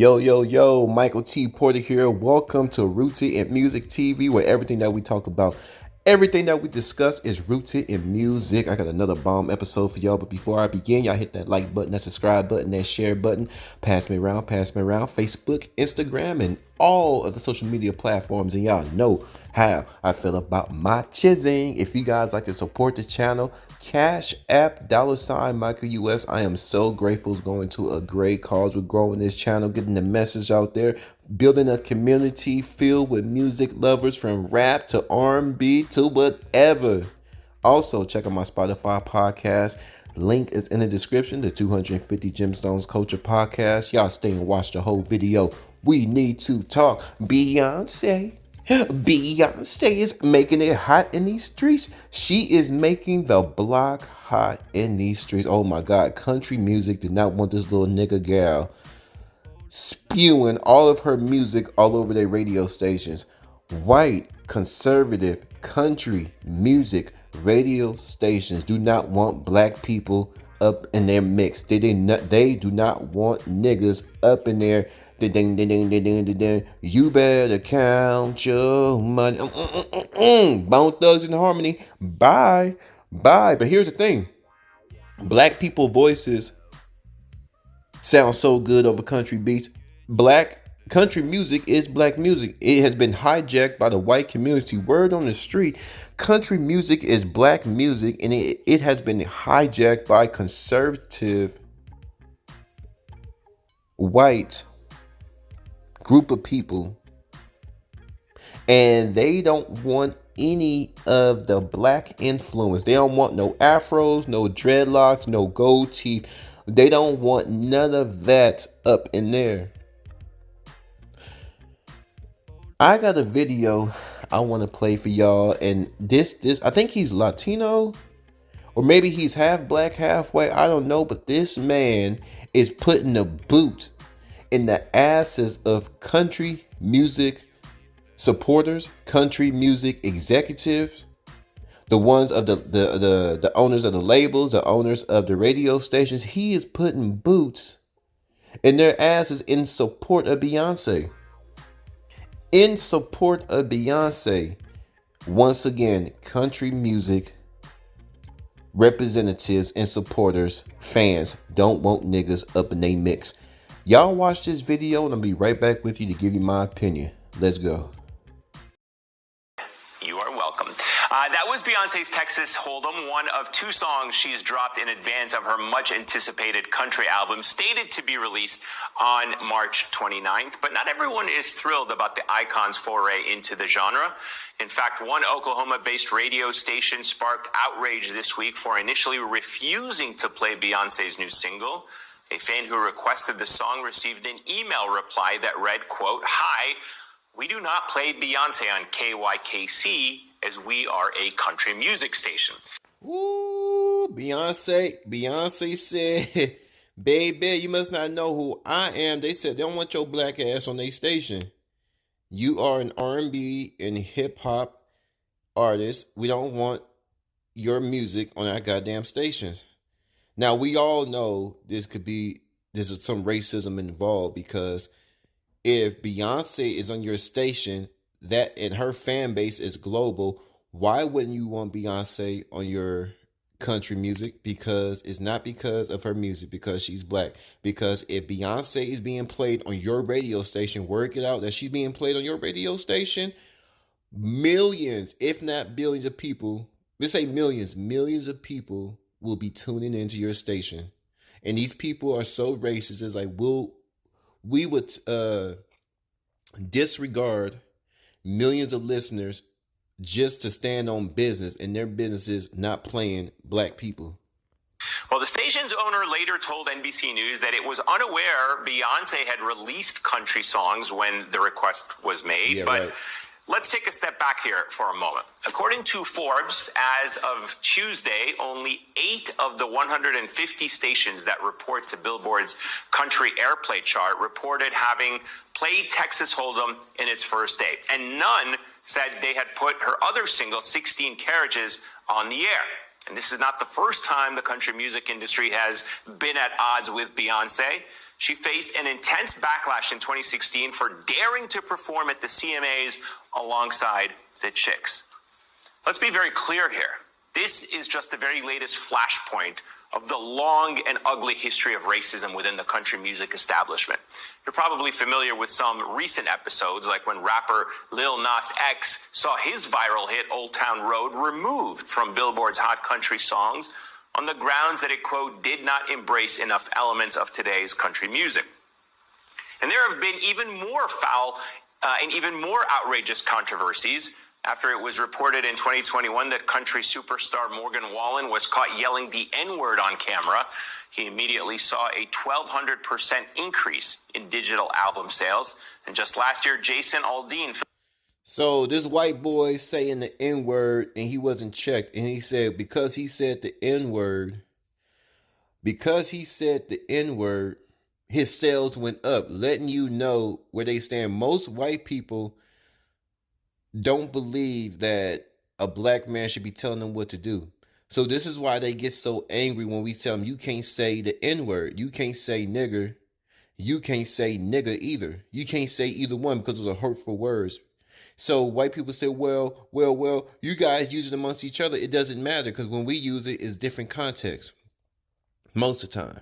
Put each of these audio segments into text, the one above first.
Yo, yo, yo, Michael T. Porter here. Welcome to Rooted in Music TV, where everything that we talk about, everything that we discuss is rooted in music. I got another bomb episode for y'all, but before I begin, y'all hit that like button, that subscribe button, that share button. Pass me around, Facebook, Instagram, and all of the social media platforms. And y'all know how I feel about my chizzing. If you guys like to support the channel, Cash App, $ Michael US. I am so grateful. It's going to a great cause. We're growing this channel, getting the message out there, building a community filled with music lovers from rap to R&B to whatever. Also, check out my Spotify podcast. Link is in the description. The 250 Gemstones Culture Podcast. Y'all stay and watch the whole video. We need to talk Beyoncé. Beyoncé is making it hot in these streets. She is making the block hot in these streets. Oh my God. Country music did not want this little nigga gal spewing all of her music all over their radio stations. White, conservative, country music radio stations do not want black people up in their mix. They do not want niggas up in there. Ding, ding, ding, ding, ding, ding, ding. You better count your money. Bone Thugs in Harmony. Bye. But here's the thing. Black people voices sound so good over country beats. Black country music is black music. It has been hijacked by the white community. Word on the street, country music is black music, and it has been hijacked by conservative white group of people, and they don't want any of the black influence. They don't want no afros, no dreadlocks, no gold teeth. They don't want none of that up in there. I got a video I want to play for y'all, and this I think he's Latino, or maybe he's half black, half white. I don't know, but this man is putting the boot in the asses of country music supporters, country music executives, the ones of the owners of the labels, the owners of the radio stations. He is putting boots in their asses in support of Beyoncé. In support of Beyoncé. Once again, country music representatives and supporters, fans, don't want niggas up in they mix. Y'all watch this video and I'll be right back with you to give you my opinion. Let's go. You are welcome. That was Beyonce's Texas Hold'em, one of two songs she's dropped in advance of her much-anticipated country album, stated to be released on March 29th. But not everyone is thrilled about the icon's foray into the genre. In fact, one Oklahoma-based radio station sparked outrage this week for initially refusing to play Beyonce's new single. A fan who requested the song received an email reply that read, quote, "Hi, we do not play Beyonce on KYKC as we are a country music station." Ooh, Beyonce said, "Baby, you must not know who I am." They said they don't want your black ass on their station. You are an R&B and hip hop artist. We don't want your music on our goddamn stations. Now, we all know there's some racism involved, because if Beyonce is on your station, that and her fan base is global, why wouldn't you want Beyonce on your country music? Because it's not because of her music, because she's black. Because if Beyonce is being played on your radio station, work it out that she's being played on your radio station, millions, if not billions of people, let's say millions of people will be tuning into your station. And these people are so racist. It's like, we would disregard millions of listeners just to stand on business, and their businesses not playing black people. Well, the station's owner later told NBC News that it was unaware Beyonce had released country songs when the request was made. Yeah, but right. Let's take a step back here for a moment. According to Forbes, as of Tuesday, only 8 of the 150 stations that report to Billboard's country airplay chart reported having played Texas Hold'em in its first day. And none said they had put her other single, 16 Carriages, on the air. And this is not the first time the country music industry has been at odds with Beyoncé. She faced an intense backlash in 2016 for daring to perform at the CMAs alongside the Chicks. Let's be very clear here. This is just the very latest flashpoint of the long and ugly history of racism within the country music establishment. You're probably familiar with some recent episodes, like when rapper Lil Nas X saw his viral hit Old Town Road removed from Billboard's Hot Country Songs on the grounds that it, quote, did not embrace enough elements of today's country music. And there have been even more foul and even more outrageous controversies after it was reported in 2021 that country superstar Morgan Wallen was caught yelling the N-word on camera. He immediately saw a 1,200% increase in digital album sales. And just last year, Jason Aldean. So this white boy saying the N-word and he wasn't checked. And he said because he said the N-word, his sales went up, letting you know where they stand. Most white people don't believe that a black man should be telling them what to do. So this is why they get so angry when we tell them you can't say the N-word. You can't say nigger. You can't say nigger either. You can't say either one because those are hurtful words. So white people say, well, you guys use it amongst each other. It doesn't matter because when we use it, it's different context. Most of the time.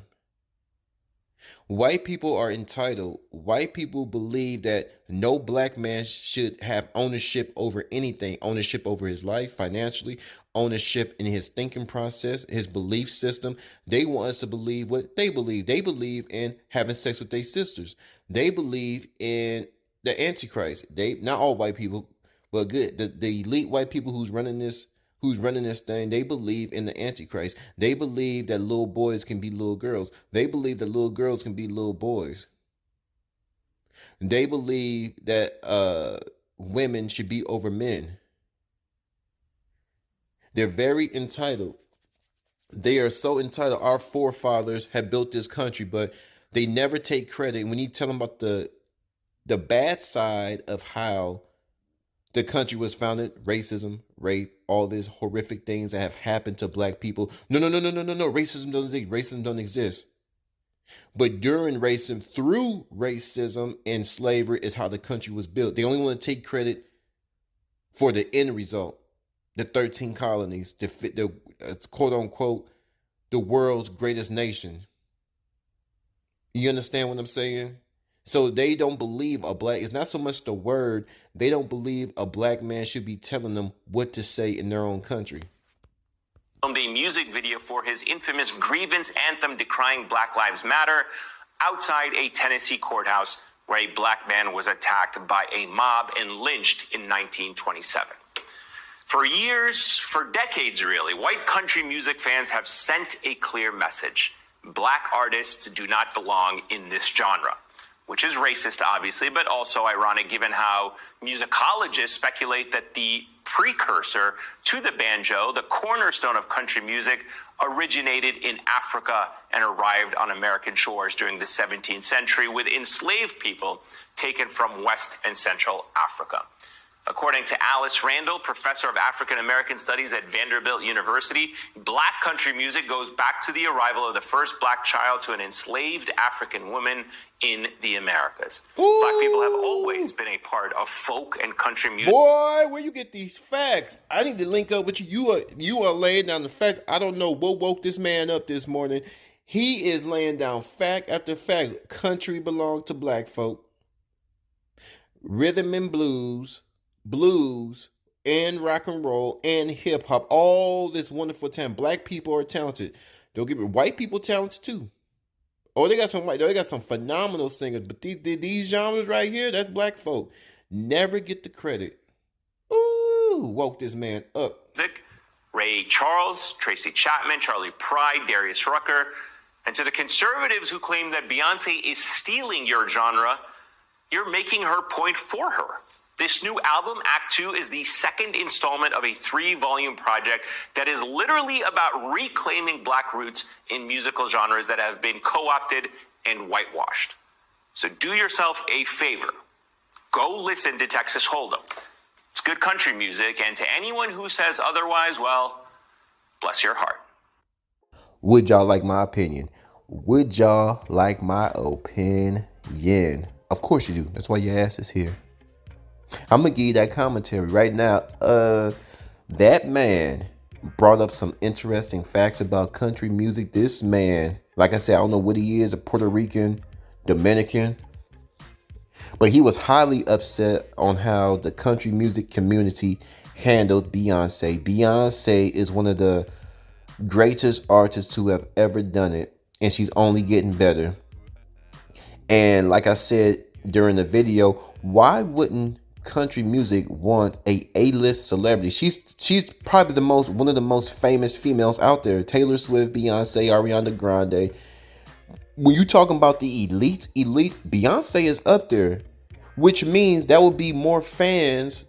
White people are entitled. White people believe that no black man should have ownership over anything, ownership over his life financially, ownership in his thinking process, his belief system. They want us to believe what they believe. They believe in having sex with their sisters. They believe in the Antichrist. Not all white people, but good. The elite white people who's running this thing, they believe in the Antichrist. They believe that little boys can be little girls. They believe that little girls can be little boys. They believe that women should be over men. They're very entitled. They are so entitled. Our forefathers have built this country, but they never take credit. When you tell them about the bad side of how the country was founded, racism, rape, all these horrific things that have happened to black people. No. Racism doesn't exist. Racism don't exist. But during racism, through racism and slavery is how the country was built. They only want to take credit for the end result. The 13 colonies, the quote unquote, the world's greatest nation. You understand what I'm saying? So they don't believe it's not so much the word, they don't believe a black man should be telling them what to say in their own country. Filmed a music video for his infamous grievance anthem decrying Black Lives Matter outside a Tennessee courthouse where a black man was attacked by a mob and lynched in 1927. For years, for decades really, white country music fans have sent a clear message. Black artists do not belong in this genre. Which is racist, obviously, but also ironic given how musicologists speculate that the precursor to the banjo, the cornerstone of country music, originated in Africa and arrived on American shores during the 17th century with enslaved people taken from West and Central Africa. According to Alice Randall, professor of African American Studies at Vanderbilt University, black country music goes back to the arrival of the first black child to an enslaved African woman in the Americas. Ooh. Black people have always been a part of folk and country music. Boy, where you get these facts? I need to link up with you. You are laying down the facts. I don't know what woke this man up this morning. He is laying down fact after fact. Country belonged to black folk. Rhythm and blues and rock and roll and hip hop, all this wonderful talent. Black people are talented. Don't get me. White people talented too. Oh, they got some phenomenal singers, but these genres right here, that's black folk. Never get the credit. Ooh, woke this man up. Ray Charles, Tracy Chapman, Charlie Pride, Darius Rucker, and to the conservatives who claim that Beyoncé is stealing your genre, you're making her point for her. This new album, Act 2, is the second installment of a 3-volume project that is literally about reclaiming black roots in musical genres that have been co-opted and whitewashed. So do yourself a favor. Go listen to Texas Hold'em. It's good country music, and to anyone who says otherwise, well, Bless your heart. Would y'all like my opinion? Would y'all like my opinion? Of course you do. That's why your ass is here. I'm gonna give you that commentary right now. That man brought up some interesting facts about country music. This man, like I said, I don't know what he is, a Puerto Rican, Dominican, but he was highly upset on how the country music community handled Beyoncé. Beyoncé is one of the greatest artists to have ever done it, and she's only getting better. And like I said during the video, why wouldn't country music want a A-list celebrity? She's probably one of the most famous females out there. Taylor Swift, Beyonce, Ariana Grande. When you talking about the elite, Beyonce is up there, which means that would be more fans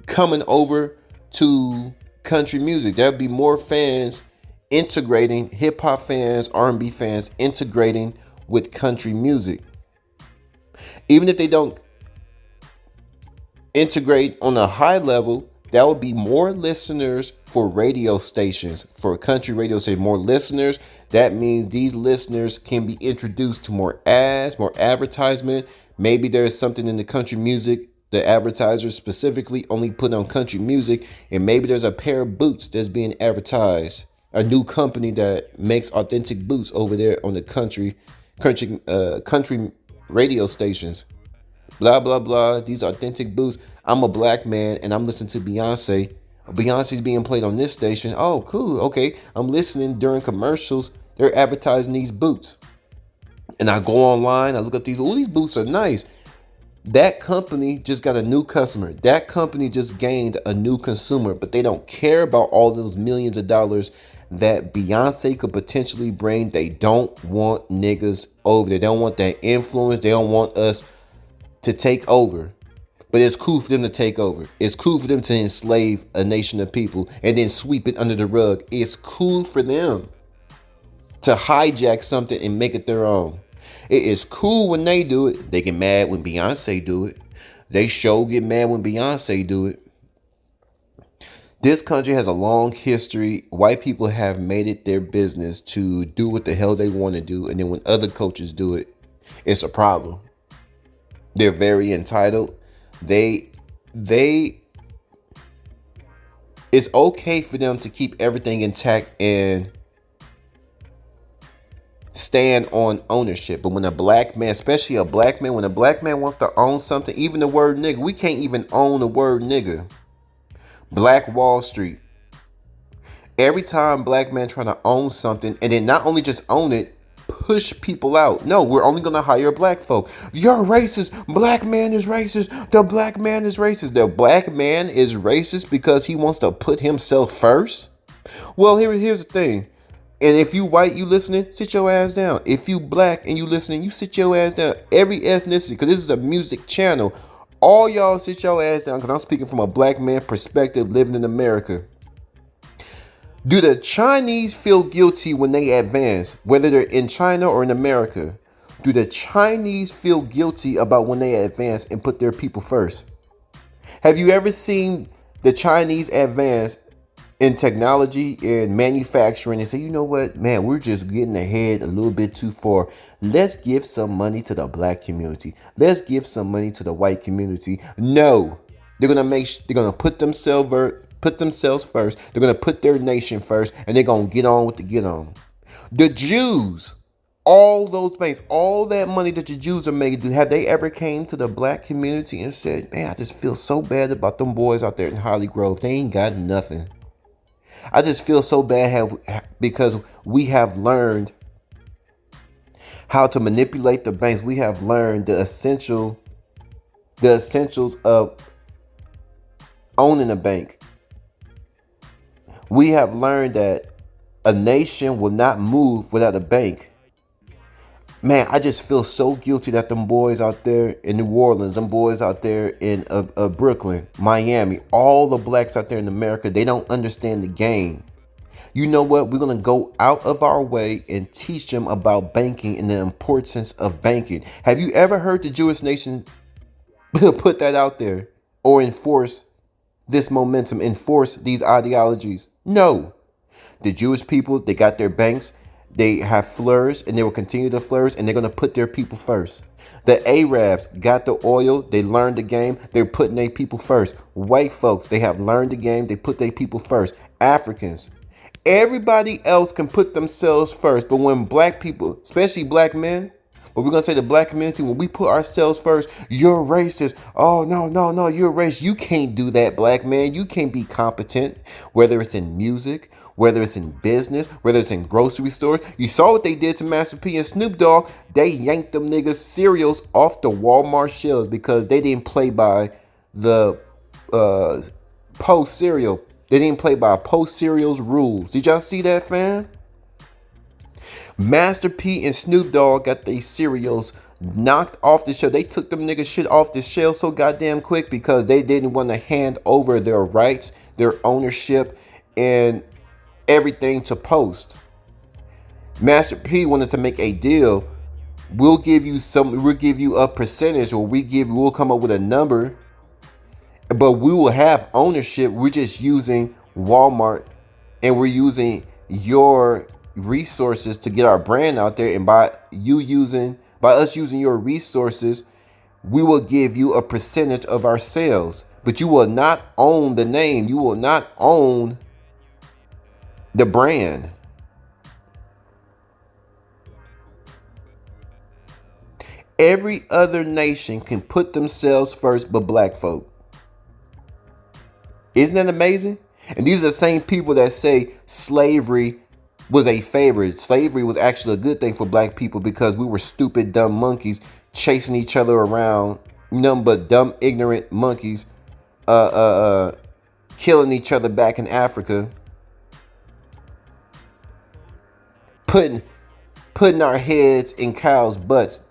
coming over to country music. There would be more fans integrating, hip hop fans, R&B fans integrating with country music. Even if they don't integrate on a high level, that would be more listeners for radio stations, for country radio stations, more listeners. That means these listeners can be introduced to more ads, more advertisement. Maybe there's something in the country music the advertisers specifically only put on country music, and maybe there's a pair of boots that's being advertised. A new company that makes authentic boots over there on the country radio stations. Blah, blah, blah. These authentic boots. I'm a black man and I'm listening to Beyonce. Beyonce's being played on this station. Oh, cool. Okay. I'm listening during commercials. They're advertising these boots. And I go online. I look up these boots are nice. That company just got a new customer. That company just gained a new consumer. But they don't care about all those millions of dollars that Beyonce could potentially bring. They don't want niggas over. They don't want that influence. They don't want us to take over. But it's cool for them to take over. It's cool for them to enslave a nation of people and then sweep it under the rug. It's cool for them to hijack something and make it their own. It is cool when they do it. They get mad when Beyonce do it. They get mad when Beyonce do it. This country has a long history. White people have made it their business to do what the hell they want to do. And then when other cultures do it, it's a problem. They're very entitled. It's okay for them to keep everything intact and stand on ownership. But when a black man, especially a black man, when a black man wants to own something, even the word nigga, we can't even own the word nigga. Black Wall Street. Every time black men trying to own something, and then not only just own it, push people out. No, we're only going to hire black folk. You're racist. Black man is racist. The black man is racist. The black man is racist because he wants to put himself first. Well, here's the thing. And if you white, you listening, sit your ass down. If you black and you listening, you sit your ass down. Every ethnicity, because this is a music channel. All y'all sit your ass down because I'm speaking from a black man perspective living in America. Do the Chinese feel guilty when they advance, whether they're in China or in America? Do the Chinese feel guilty about when they advance and put their people first? Have you ever seen the Chinese advance in technology and manufacturing and say, you know what, man, we're just getting ahead a little bit too far. Let's give some money to the black community. Let's give some money to the white community. No, they're gonna put themselves first. They're gonna put their nation first, and they're gonna get on with the get on. The Jews, all those banks, all that money that the Jews are making, have they ever came to the black community and said, man, I just feel so bad about them boys out there in Holly Grove. They ain't got nothing. I just feel so bad because we have learned how to manipulate the banks. We have learned the essentials of owning a bank. We have learned that a nation will not move without a bank. Man, I just feel so guilty that them boys out there in New Orleans, them boys out there in Brooklyn, Miami, all the blacks out there in America, they don't understand the game. You know what? We're going to go out of our way and teach them about banking and the importance of banking. Have you ever heard the Jewish nation put that out there or enforce this momentum, enforce these ideologies? No. The Jewish people, they got their banks. They have flourished and they will continue to flourish, and they're going to put their people first. The Arabs got the oil. They learned the game. They're putting their people first. White folks, they have learned the game. They put their people first. Africans, everybody else can put themselves first. But when black people, especially black men, but we're going to say the black community, when we put ourselves first, you're racist. Oh, no, no, no, you're racist. You can't do that, black man. You can't be competent, whether it's in music, whether it's in business, whether it's in grocery stores. You saw what they did to Master P and Snoop Dogg. They yanked them niggas cereals off the Walmart shelves because they didn't play by the Post cereal. They didn't play by Post cereal's rules. Did y'all see that, fam? Master P and Snoop Dogg got their cereals knocked off the shelf. They took them niggas shit off the shelf so goddamn quick because they didn't want to hand over their rights, their ownership, and everything to Post. Master P wanted to make a deal. We'll give you a percentage, or we'll come up with a number, but we will have ownership. We're just using Walmart, and we're using your resources to get our brand out there, and by us using your resources, we will give you a percentage of our sales, but you will not own the name. You will not own the brand. Every other nation can put themselves first but black folk. Isn't that amazing? And these are the same people that say slavery was a favor. Slavery was actually a good thing for black people because we were stupid, dumb monkeys chasing each other around. Nothing but dumb, ignorant monkeys killing each other back in Africa. Putting our heads in cows' butts.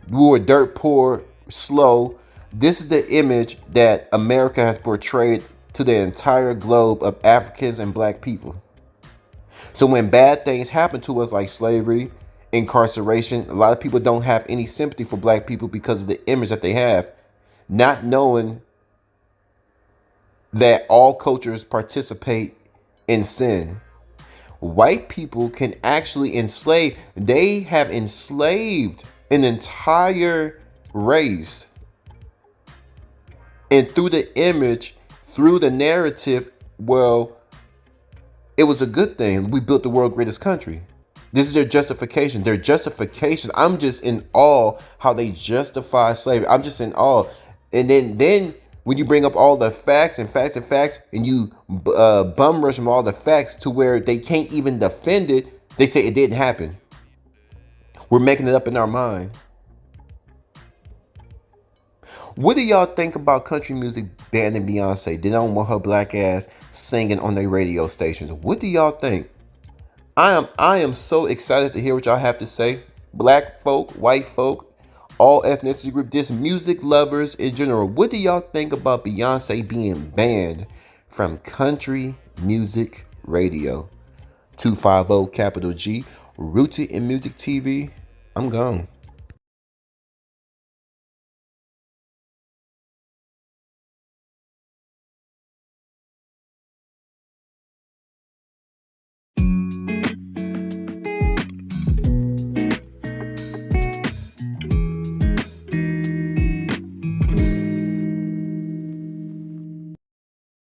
We were dirt poor, slow. This is the image that America has portrayed to the entire globe of Africans and black people. So when bad things happen to us like slavery, incarceration, a lot of people don't have any sympathy for black people because of the image that they have, not knowing that all cultures participate in sin. White people can actually enslave. They have enslaved an entire race. And through the image, through the narrative, well, it was a good thing. We built the world's greatest country. This is their justification. Their justifications. I'm just in awe how they justify slavery. I'm just in awe. And then when you bring up all the facts, and you bum rush them all the facts to where they can't even defend it, they say it didn't happen. We're making it up in our mind. What do y'all think about country music banning Beyoncé? They don't want her black ass singing on their radio stations. What do y'all think? I am so excited to hear what y'all have to say. Black folk, white folk, all ethnicity group, just music lovers in general. What do y'all think about Beyoncé being banned from country music radio? 250 capital G, Rooted in Music TV. I'm gone.